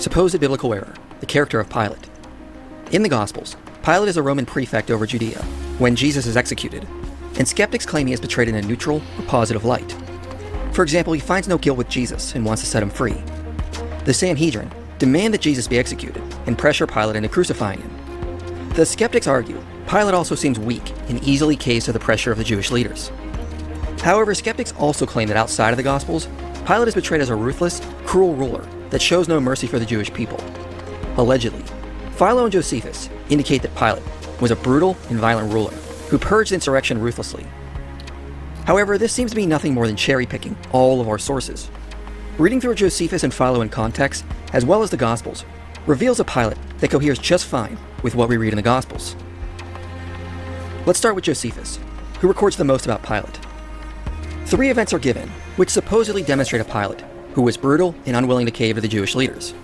Supposed biblical error, the character of Pilate. In the Gospels, Pilate is a Roman prefect over Judea when Jesus is executed, and skeptics claim he is portrayed in a neutral or positive light. For example, he finds no guilt with Jesus and wants to set him free. The Sanhedrin demand that Jesus be executed and pressure Pilate into crucifying him. The skeptics argue Pilate also seems weak and easily caves to the pressure of the Jewish leaders. However, skeptics also claim that outside of the Gospels, Pilate is portrayed as a ruthless, cruel ruler that shows no mercy for the Jewish people. Allegedly, Philo and Josephus indicate that Pilate was a brutal and violent ruler who purged insurrection ruthlessly. However, this seems to be nothing more than cherry-picking all of our sources. Reading through Josephus and Philo in context, as well as the Gospels, reveals a Pilate that coheres just fine with what we read in the Gospels. Let's start with Josephus, who records the most about Pilate. 3 events are given, which supposedly demonstrate a Pilate who was brutal and unwilling to cave to the Jewish leaders.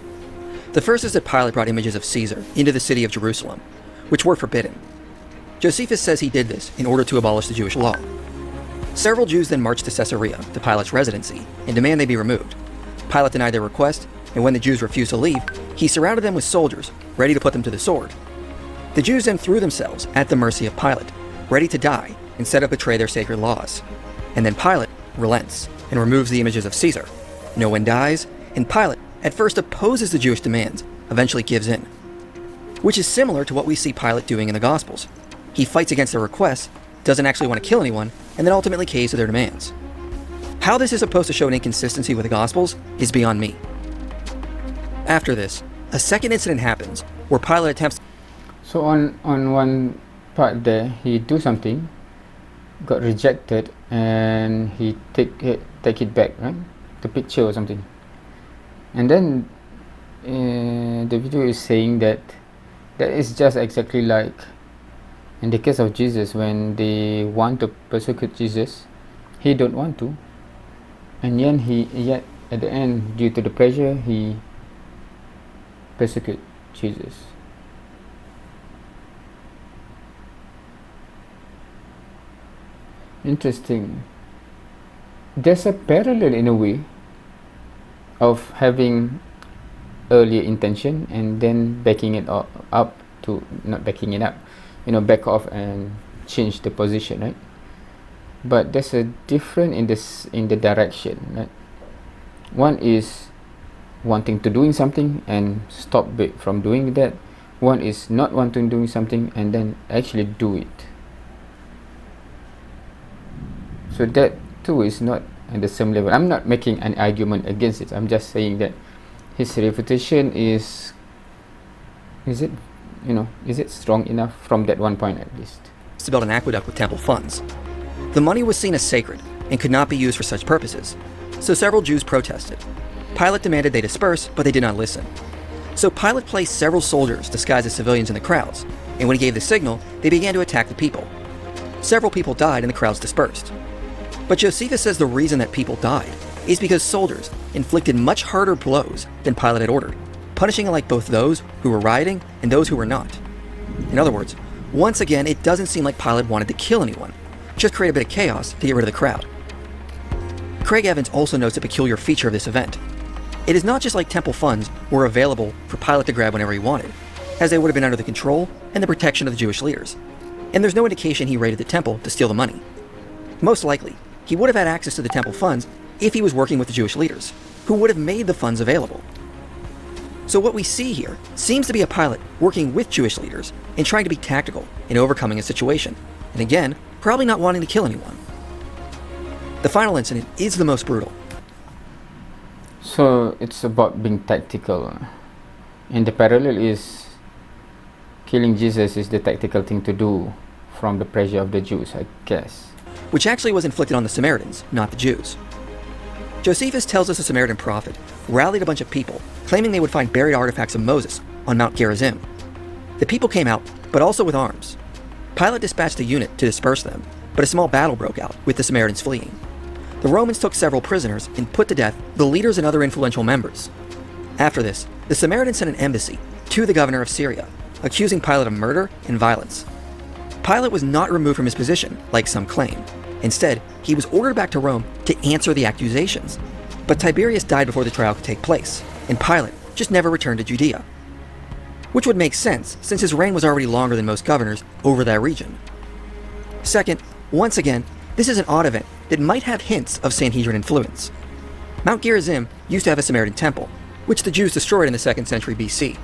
The first is that Pilate brought images of Caesar into the city of Jerusalem, which were forbidden. Josephus says he did this in order to abolish the Jewish law. Several Jews then marched to Caesarea, to Pilate's residency, and demand they be removed. Pilate denied their request, and when the Jews refused to leave, he surrounded them with soldiers, ready to put them to the sword. The Jews then threw themselves at the mercy of Pilate, ready to die instead of betray their sacred laws. And then Pilate relents and removes the images of Caesar. No one dies, and Pilate at first opposes the Jewish demands, eventually gives in. Which is similar to what we see Pilate doing in the Gospels. He fights against their requests, doesn't actually want to kill anyone, and then ultimately caves to their demands. How this is supposed to show an inconsistency with the Gospels is beyond me. After this, a second incident happens where Pilate attempts. So on one part there, he do something, got rejected, and he take it back, right? The picture or something. And then the video is saying that is just exactly like in the case of Jesus, when they want to persecute Jesus, he don't want to, and yet at the end, due to the pressure, he persecute Jesus. Interesting. There's a parallel in a way of having earlier intention and then backing it up to not backing it up, back off and change the position, right? But there's a difference in the direction, right? One is wanting to doing something and stop from doing that. One is not wanting to do something and then actually do it. So that too is not at the same level. I'm not making an argument against it. I'm just saying that his reputation is it strong enough from that one point at least? To build an aqueduct with temple funds. The money was seen as sacred and could not be used for such purposes, so several Jews protested. Pilate demanded they disperse, but they did not listen. So Pilate placed several soldiers disguised as civilians in the crowds, and when he gave the signal, they began to attack the people. Several people died and the crowds dispersed. But Josephus says the reason that people died is because soldiers inflicted much harder blows than Pilate had ordered, punishing alike both those who were rioting and those who were not. In other words, once again, it doesn't seem like Pilate wanted to kill anyone, just create a bit of chaos to get rid of the crowd. Craig Evans also notes a peculiar feature of this event. It is not just like temple funds were available for Pilate to grab whenever he wanted, as they would have been under the control and the protection of the Jewish leaders, and there's no indication he raided the temple to steal the money. Most likely, he would have had access to the temple funds if he was working with the Jewish leaders, who would have made the funds available. So what we see here seems to be a Pilate working with Jewish leaders and trying to be tactical in overcoming a situation, and again, probably not wanting to kill anyone. The final incident is the most brutal. So it's about being tactical, and the parallel is killing Jesus is the tactical thing to do from the pressure of the Jews, I guess. Which actually was inflicted on the Samaritans, not the Jews. Josephus tells us a Samaritan prophet rallied a bunch of people, claiming they would find buried artifacts of Moses on Mount Gerizim. The people came out, but also with arms. Pilate dispatched a unit to disperse them, but a small battle broke out, with the Samaritans fleeing. The Romans took several prisoners and put to death the leaders and other influential members. After this, the Samaritans sent an embassy to the governor of Syria, accusing Pilate of murder and violence. Pilate was not removed from his position, like some claim. Instead, he was ordered back to Rome to answer the accusations. But Tiberius died before the trial could take place, and Pilate just never returned to Judea. Which would make sense, since his reign was already longer than most governors over that region. Second, once again, this is an odd event that might have hints of Sanhedrin influence. Mount Gerizim used to have a Samaritan temple, which the Jews destroyed in the 2nd century BC.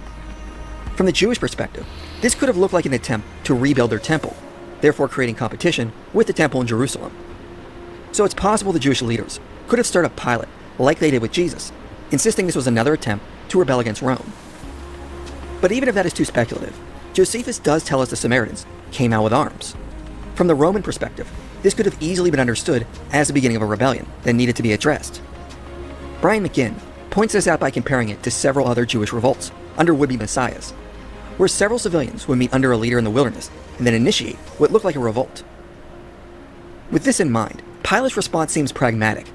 From the Jewish perspective, this could have looked like an attempt to rebuild their temple, therefore creating competition with the temple in Jerusalem. So it's possible the Jewish leaders could have stirred up Pilate, like they did with Jesus, insisting this was another attempt to rebel against Rome. But even if that is too speculative, Josephus does tell us the Samaritans came out with arms. From the Roman perspective, this could have easily been understood as the beginning of a rebellion that needed to be addressed. Brian McGinn points this out by comparing it to several other Jewish revolts under would-be messiahs, where several civilians would meet under a leader in the wilderness and then initiate what looked like a revolt. With this in mind, Pilate's response seems pragmatic,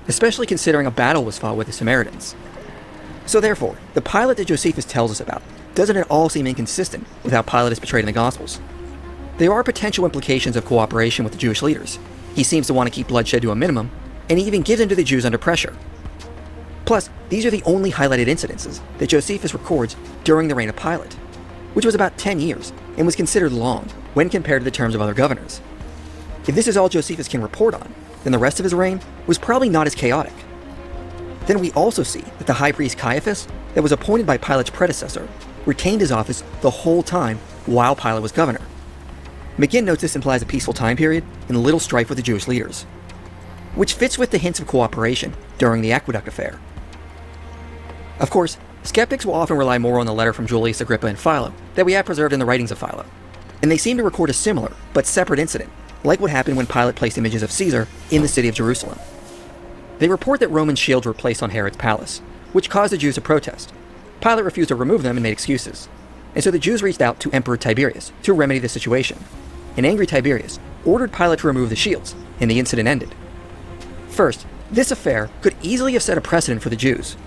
especially considering a battle was fought with the Samaritans. So therefore, the Pilate that Josephus tells us about doesn't at all seem inconsistent with how Pilate is portrayed in the Gospels. There are potential implications of cooperation with the Jewish leaders. He seems to want to keep bloodshed to a minimum, and he even gives in to the Jews under pressure. Plus, these are the only highlighted incidences that Josephus records during the reign of Pilate, which was about 10 years and was considered long when compared to the terms of other governors. If this is all Josephus can report on, then the rest of his reign was probably not as chaotic. Then we also see that the high priest Caiaphas, that was appointed by Pilate's predecessor, retained his office the whole time while Pilate was governor. McGinn notes this implies a peaceful time period and little strife with the Jewish leaders, which fits with the hints of cooperation during the aqueduct affair. Of course, skeptics will often rely more on the letter from Julius Agrippa and Philo that we have preserved in the writings of Philo, and they seem to record a similar but separate incident, like what happened when Pilate placed images of Caesar in the city of Jerusalem. They report that Roman shields were placed on Herod's palace, which caused the Jews to protest. Pilate refused to remove them and made excuses, and so the Jews reached out to Emperor Tiberius to remedy the situation. An angry Tiberius ordered Pilate to remove the shields, and the incident ended. First, this affair could easily have set a precedent for the Jews.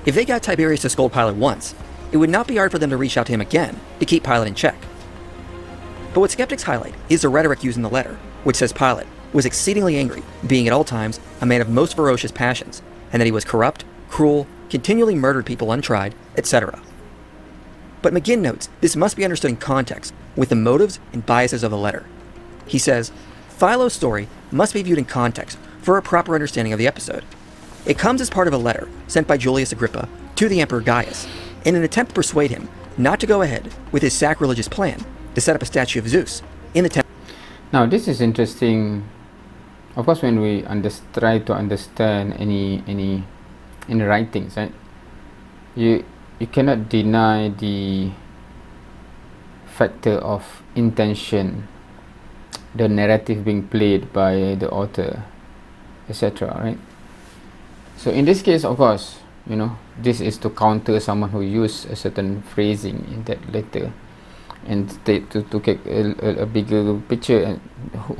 If they got Tiberius to scold Pilate once, it would not be hard for them to reach out to him again to keep Pilate in check. But what skeptics highlight is the rhetoric used in the letter, which says Pilate was exceedingly angry, being at all times a man of most ferocious passions, and that he was corrupt, cruel, continually murdered people untried, etc. But McGinn notes this must be understood in context with the motives and biases of the letter. He says, Philo's story must be viewed in context for a proper understanding of the episode. It comes as part of a letter sent by Julius Agrippa to the Emperor Gaius in an attempt to persuade him not to go ahead with his sacrilegious plan to set up a statue of Zeus in the temple. Now this is interesting. Of course, when we try to understand any writings, right? You cannot deny the factor of intention, the narrative being played by the author, etc. Right? So in this case, of course, this is to counter someone who used a certain phrasing in that letter, and to get a bigger picture and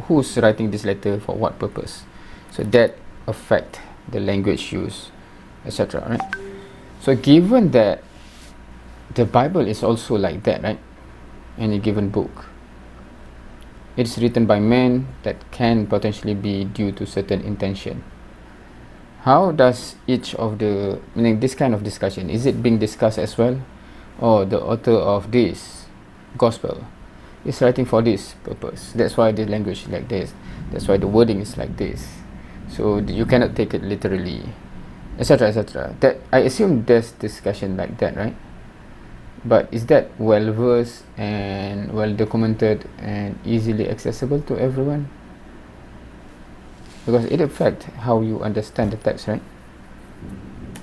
who's writing this letter for what purpose. So that affect the language used, etc. Right? So given that the Bible is also like that, right? Any given book, it's written by men that can potentially be due to certain intention. How does each of the, this kind of discussion, is it being discussed as well? Or the author of this gospel is writing for this purpose, that's why the language is like this, that's why the wording is like this, so you cannot take it literally, etc., etc. That, I assume there's discussion like that, right? But is that well versed and well documented and easily accessible to everyone? Because it affects how you understand the text, right?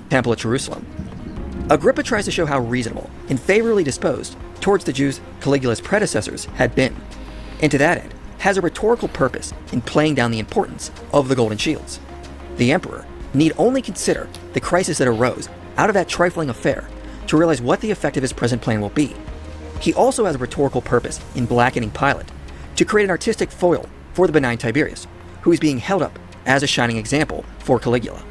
Temple at Jerusalem. Agrippa tries to show how reasonable and favorably disposed towards the Jews Caligula's predecessors had been, and to that end has a rhetorical purpose in playing down the importance of the golden shields. The emperor need only consider the crisis that arose out of that trifling affair to realize what the effect of his present plan will be. He also has a rhetorical purpose in blackening Pilate to create an artistic foil for the benign Tiberius, who is being held up as a shining example for Caligula.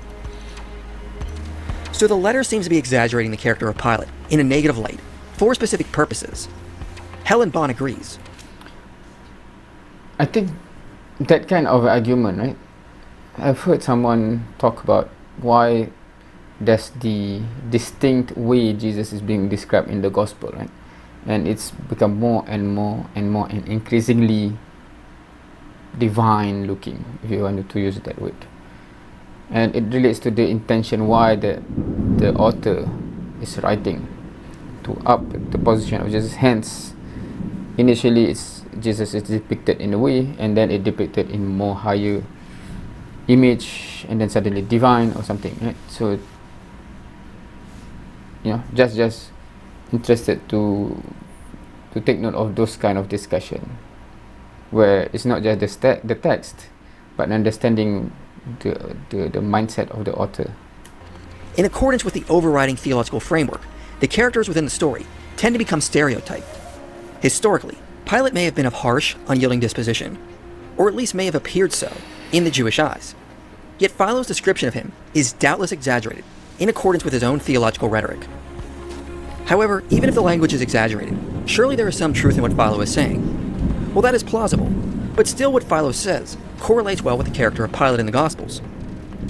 So the letter seems to be exaggerating the character of Pilate in a negative light for specific purposes. Helen Bond agrees. I think that kind of argument, right? I've heard someone talk about why That's the distinct way Jesus is being described in the gospel, right? And it's become more and more and more and increasingly divine looking, if you wanted to use that word. And it relates to the intention why the author is writing to up the position of Jesus. Hence, initially it's Jesus is depicted in a way, and then it depicted in more higher image, and then suddenly divine or something, right? So just interested to take note of those kind of discussion, where it's not just the text, but understanding the mindset of the author. In accordance with the overriding theological framework, the characters within the story tend to become stereotyped. Historically, Pilate may have been of harsh, unyielding disposition, or at least may have appeared so in the Jewish eyes. Yet Philo's description of him is doubtless exaggerated in accordance with his own theological rhetoric. However, even if the language is exaggerated, surely there is some truth in what Philo is saying. Well, that is plausible, but still what Philo says correlates well with the character of Pilate in the Gospels.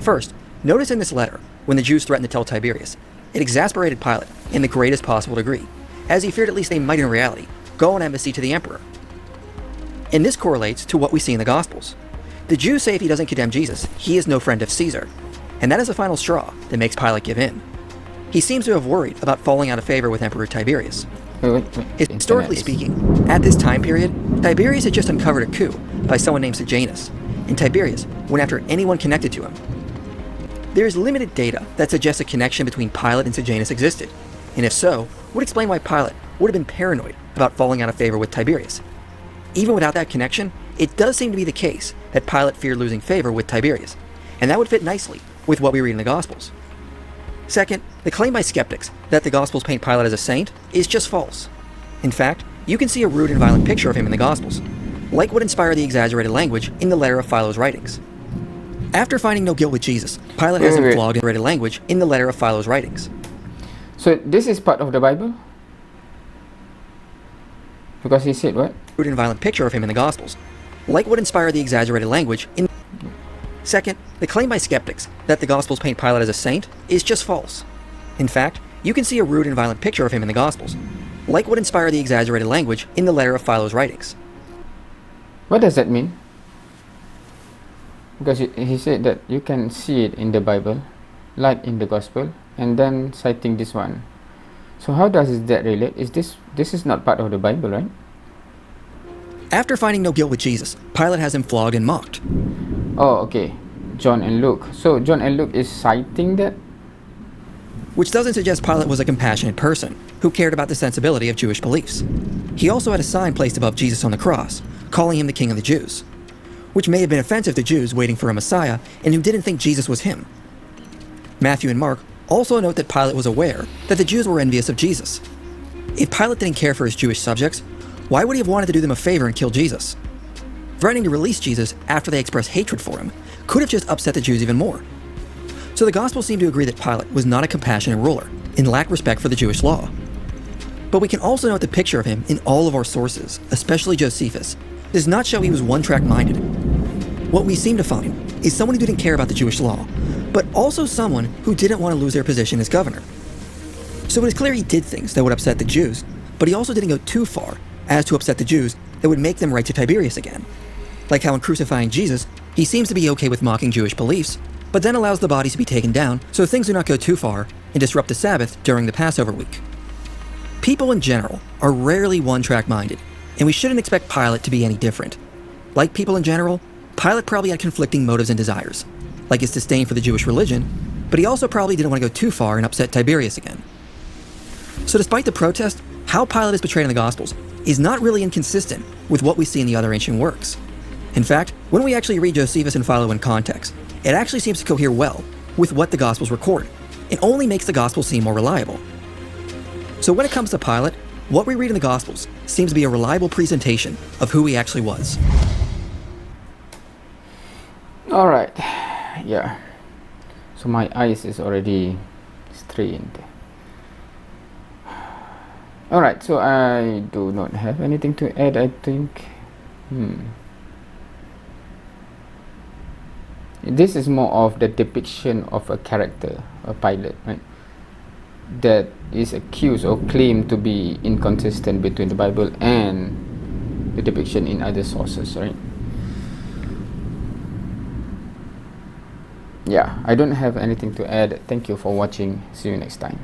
First, notice in this letter, when the Jews threatened to tell Tiberius, it exasperated Pilate in the greatest possible degree, as he feared at least they might in reality go on embassy to the emperor. And this correlates to what we see in the Gospels. The Jews say if he doesn't condemn Jesus, he is no friend of Caesar, and that is the final straw that makes Pilate give in. He seems to have worried about falling out of favor with Emperor Tiberius. Wait. Historically speaking, at this time period, Tiberius had just uncovered a coup by someone named Sejanus, and Tiberius went after anyone connected to him. There is limited data that suggests a connection between Pilate and Sejanus existed, and if so, would explain why Pilate would have been paranoid about falling out of favor with Tiberius. Even without that connection, it does seem to be the case that Pilate feared losing favor with Tiberius, and that would fit nicely with what we read in the Gospels. Second, the claim by skeptics that the Gospels paint Pilate as a saint is just false. In fact, you can see a rude and violent picture of him in the Gospels, like what inspired the exaggerated language in the letter of Philo's writings. After finding no guilt with Jesus, Pilate has him flogged in exaggerated language in the letter of Philo's writings. So this is part of the Bible? Because he said what? Rude and violent picture of him in the Gospels, like what inspired the exaggerated language in... Second, the claim by skeptics that the Gospels paint Pilate as a saint is just false. In fact, you can see a rude and violent picture of him in the Gospels, like what inspired the exaggerated language in the letter of Philo's writings. What does that mean? Because he said that you can see it in the Bible, like in the Gospel, and then citing this one. So how does that relate? This is not part of the Bible, right? After finding no guilt with Jesus, Pilate has him flogged and mocked. Oh, okay. John and Luke. So John and Luke is citing that? Which doesn't suggest Pilate was a compassionate person who cared about the sensibility of Jewish beliefs. He also had a sign placed above Jesus on the cross, calling him the King of the Jews, which may have been offensive to Jews waiting for a Messiah and who didn't think Jesus was him. Matthew and Mark also note that Pilate was aware that the Jews were envious of Jesus. If Pilate didn't care for his Jewish subjects, why would he have wanted to do them a favor and kill Jesus? Threatening to release Jesus after they expressed hatred for him could have just upset the Jews even more. So the Gospels seem to agree that Pilate was not a compassionate ruler and lacked respect for the Jewish law. But we can also note the picture of him in all of our sources, especially Josephus, does not show he was one-track minded. What we seem to find is someone who didn't care about the Jewish law, but also someone who didn't want to lose their position as governor. So it is clear he did things that would upset the Jews, but he also didn't go too far as to upset the Jews that would make them write to Tiberius again. Like how in crucifying Jesus, he seems to be okay with mocking Jewish beliefs, but then allows the bodies to be taken down so things do not go too far and disrupt the Sabbath during the Passover week. People in general are rarely one-track minded, and we shouldn't expect Pilate to be any different. Like people in general, Pilate probably had conflicting motives and desires, like his disdain for the Jewish religion, but he also probably didn't want to go too far and upset Tiberius again. So despite the protest, how Pilate is portrayed in the Gospels is not really inconsistent with what we see in the other ancient works. In fact, when we actually read Josephus and Philo in context, it actually seems to cohere well with what the Gospels record. It only makes the Gospels seem more reliable. So when it comes to Pilate, what we read in the Gospels seems to be a reliable presentation of who he actually was. Alright, yeah. So my eyes is already strained. Alright, so I do not have anything to add, I think. This is more of the depiction of a character, a Pilate, right? That is accused or claimed to be inconsistent between the Bible and the depiction in other sources, right? Yeah, I don't have anything to add. Thank you for watching. See you next time.